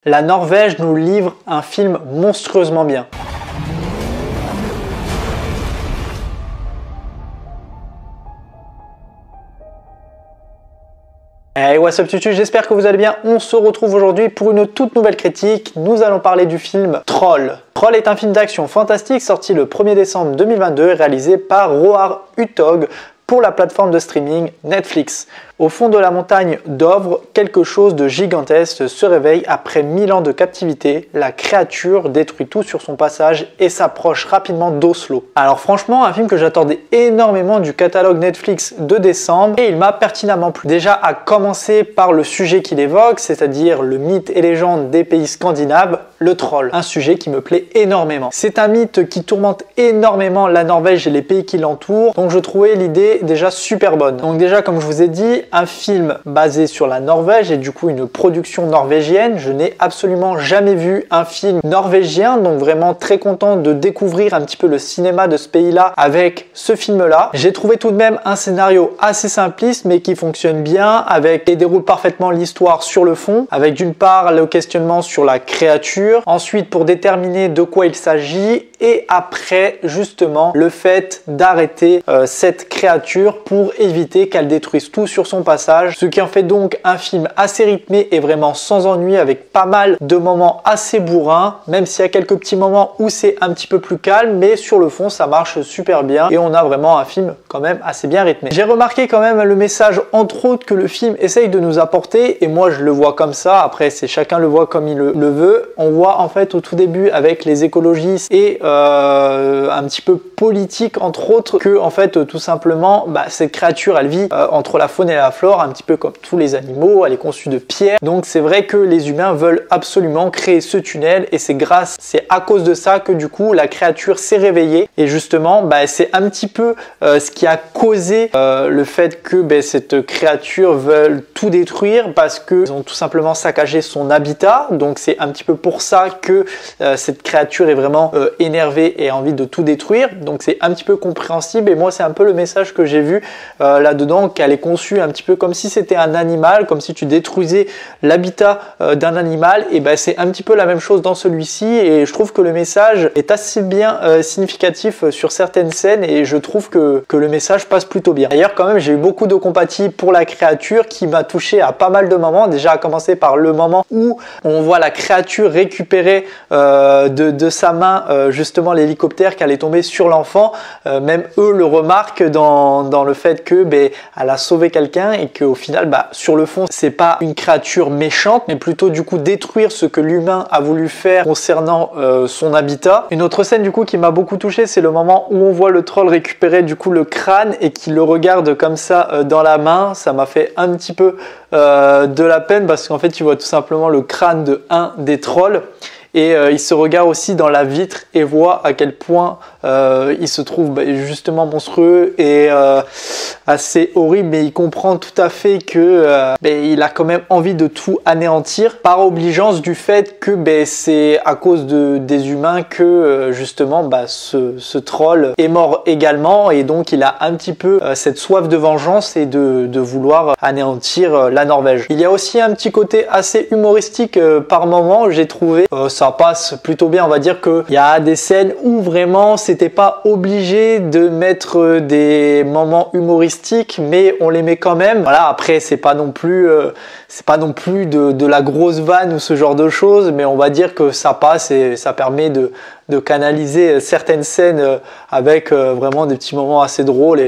La Norvège nous livre un film monstrueusement bien. Hey, what's up tutu, j'espère que vous allez bien. On se retrouve aujourd'hui pour une toute nouvelle critique. Nous allons parler du film Troll. Troll est un film d'action fantastique sorti le 1er décembre 2022 et réalisé par Roar Uthaug pour la plateforme de streaming Netflix. Au fond de la montagne d'Ovre, quelque chose de gigantesque se réveille après 1000 ans de captivité. La créature détruit tout sur son passage et s'approche rapidement d'Oslo. Alors franchement, un film que j'attendais énormément du catalogue Netflix de décembre et il m'a pertinemment plu. Déjà à commencer par le sujet qu'il évoque, c'est-à-dire le mythe et légende des pays scandinaves, le troll. Un sujet qui me plaît énormément. C'est un mythe qui tourmente énormément la Norvège et les pays qui l'entourent, donc je trouvais l'idée déjà super bonne. Donc déjà, comme je vous ai dit, un film basé sur la Norvège et du coup une production norvégienne. Je n'ai absolument jamais vu un film norvégien, donc vraiment très content de découvrir un petit peu le cinéma de ce pays-là avec ce film-là. J'ai trouvé tout de même un scénario assez simpliste mais qui fonctionne bien, et déroule parfaitement l'histoire sur le fond, avec d'une part le questionnement sur la créature, ensuite pour déterminer de quoi il s'agit, et après justement le fait d'arrêter cette créature pour éviter qu'elle détruise tout sur son passage, ce qui en fait donc un film assez rythmé et vraiment sans ennui, avec pas mal de moments assez bourrins, même s'il y a quelques petits moments où c'est un petit peu plus calme, mais sur le fond ça marche super bien et on a vraiment un film quand même assez bien rythmé. J'ai remarqué quand même le message entre autres que le film essaye de nous apporter, et moi je le vois comme ça, après c'est chacun le voit comme il le veut. On voit en fait au tout début avec les écologistes et un petit peu politique entre autres, que en fait tout simplement cette créature elle vit entre la faune et la flore, un petit peu comme tous les animaux, elle est conçue de pierre, donc c'est vrai que les humains veulent absolument créer ce tunnel et c'est à cause de ça que du coup la créature s'est réveillée, et justement c'est un petit peu ce qui a causé le fait que cette créature veuille tout détruire, parce qu'ils ont tout simplement saccagé son habitat. Donc c'est un petit peu pour ça que cette créature est vraiment énervée et a envie de tout détruire, donc c'est un petit peu compréhensible. Et moi c'est un peu le message que j'ai vu là-dedans, qu'elle est conçue un petit peu comme si c'était un animal, comme si tu détruisais l'habitat d'un animal, et c'est un petit peu la même chose dans celui-ci, et je trouve que le message est assez bien significatif sur certaines scènes, et je trouve que le message passe plutôt bien. D'ailleurs quand même j'ai eu beaucoup de compatie pour la créature qui m'a touché à pas mal de moments, déjà à commencer par le moment où on voit la créature récupérer de sa main justement l'hélicoptère qui allait tomber sur l'enfant. Même eux le remarquent dans le fait que elle a sauvé quelqu'un, et qu'au final sur le fond c'est pas une créature méchante, mais plutôt du coup détruire ce que l'humain a voulu faire concernant son habitat. Une autre scène du coup qui m'a beaucoup touché, c'est le moment où on voit le troll récupérer du coup le crâne et qui le regarde comme ça dans la main. Ça m'a fait un petit peu de la peine, parce qu'en fait tu vois tout simplement le crâne de un des trolls, et il se regarde aussi dans la vitre et voit à quel point il se trouve justement monstrueux et assez horrible, mais il comprend tout à fait que il a quand même envie de tout anéantir, par obligeance du fait que c'est à cause des humains que justement ce troll est mort également, et donc il a un petit peu cette soif de vengeance et de vouloir anéantir la Norvège. Il y a aussi un petit côté assez humoristique par moment, j'ai trouvé. Ça passe plutôt bien, on va dire qu'il y a des scènes où vraiment c'était pas obligé de mettre des moments humoristiques, mais on les met quand même. Voilà, après c'est pas non plus de la grosse vanne ou ce genre de choses, mais on va dire que ça passe et ça permet de canaliser certaines scènes avec vraiment des petits moments assez drôles,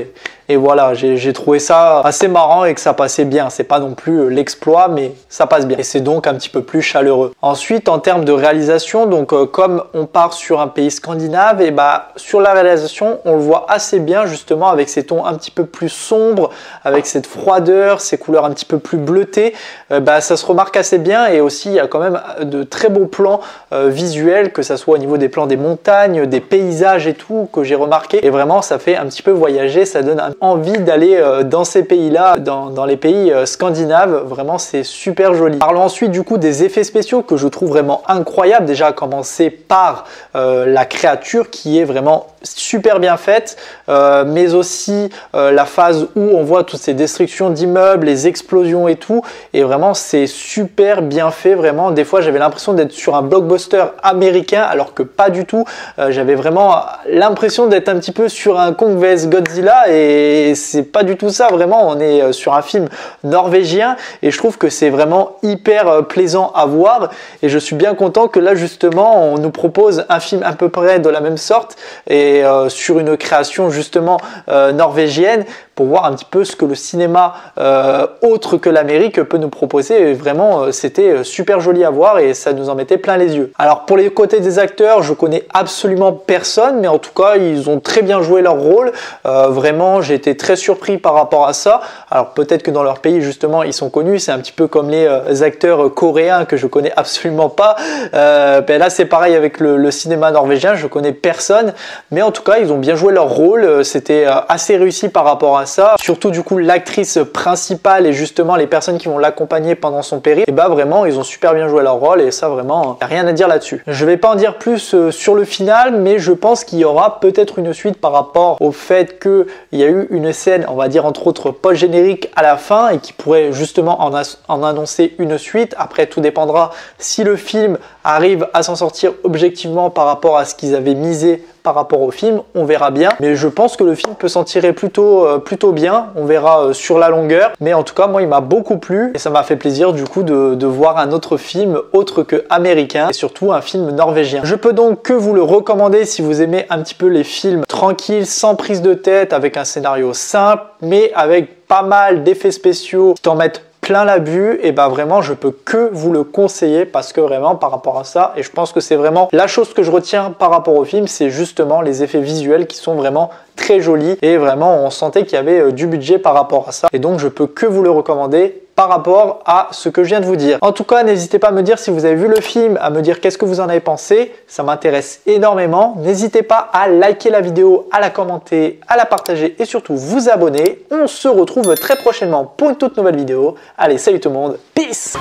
et voilà, j'ai trouvé ça assez marrant et que ça passait bien. C'est pas non plus l'exploit, mais ça passe bien et c'est donc un petit peu plus chaleureux. Ensuite, en termes de réalisation, donc comme on part sur un pays scandinave, et sur la réalisation on le voit assez bien justement, avec ces tons un petit peu plus sombres, avec cette froideur, ces couleurs un petit peu plus bleutées. Ça se remarque assez bien, et aussi il y a quand même de très beaux plans visuels, que ça soit au niveau des plans des montagnes, des paysages et tout, que j'ai remarqué, et vraiment ça fait un petit peu voyager, ça donne envie d'aller dans ces pays-là, dans les pays scandinaves. Vraiment c'est super joli. Parlons ensuite du coup des effets spéciaux que je trouve vraiment incroyables, déjà à commencer par la créature qui est vraiment super bien faite, mais aussi la phase où on voit toutes ces destructions d'immeubles, les explosions et tout, et vraiment c'est super bien fait. Vraiment, des fois j'avais l'impression d'être sur un blockbuster américain alors que pas du tout. J'avais vraiment l'impression d'être un petit peu sur un Kong vs Godzilla, et c'est pas du tout ça. Vraiment, on est sur un film norvégien et je trouve que c'est vraiment hyper plaisant à voir, et je suis bien content que là justement on nous propose un film à peu près de la même sorte et sur une création justement norvégienne, pour voir un petit peu ce que le cinéma autre que l'Amérique peut nous proposer. Et vraiment c'était super joli à voir et ça nous en mettait plein les yeux. Alors pour les côtés des acteurs, je connais absolument personne, mais en tout cas ils ont très bien joué leur rôle. Vraiment j'ai été très surpris par rapport à ça. Alors peut-être que dans leur pays justement ils sont connus, c'est un petit peu comme les acteurs coréens que je connais absolument pas. Ben là c'est pareil avec le cinéma norvégien, je connais personne, mais en tout cas ils ont bien joué leur rôle. C'était assez réussi par rapport à ça, surtout du coup l'actrice principale et justement les personnes qui vont l'accompagner pendant son périple, et bah vraiment ils ont super bien joué leur rôle, et ça vraiment y a rien à dire là-dessus. Je vais pas en dire plus sur le final, mais je pense qu'il y aura peut-être une suite par rapport au fait qu'il y a eu une scène, on va dire entre autres post-générique à la fin, et qui pourrait justement en annoncer une suite. Après tout dépendra si le film arrive à s'en sortir objectivement par rapport à ce qu'ils avaient misé par rapport au film, on verra bien, mais je pense que le film peut s'en tirer plutôt bien. On verra sur la longueur, mais en tout cas moi il m'a beaucoup plu et ça m'a fait plaisir du coup de voir un autre film autre que américain, et surtout un film norvégien. Je peux donc que vous le recommander si vous aimez un petit peu les films tranquilles, sans prise de tête, avec un scénario simple mais avec pas mal d'effets spéciaux qui t'en mettent plein la vue. Et ben vraiment je peux que vous le conseiller, parce que vraiment par rapport à ça, et je pense que c'est vraiment la chose que je retiens par rapport au film, c'est justement les effets visuels qui sont vraiment très jolis, et vraiment on sentait qu'il y avait du budget par rapport à ça, et donc je peux que vous le recommander par rapport à ce que je viens de vous dire. En tout cas, n'hésitez pas à me dire si vous avez vu le film, à me dire qu'est-ce que vous en avez pensé, ça m'intéresse énormément. N'hésitez pas à liker la vidéo, à la commenter, à la partager et surtout vous abonner. On se retrouve très prochainement pour une toute nouvelle vidéo. Allez, salut tout le monde, peace!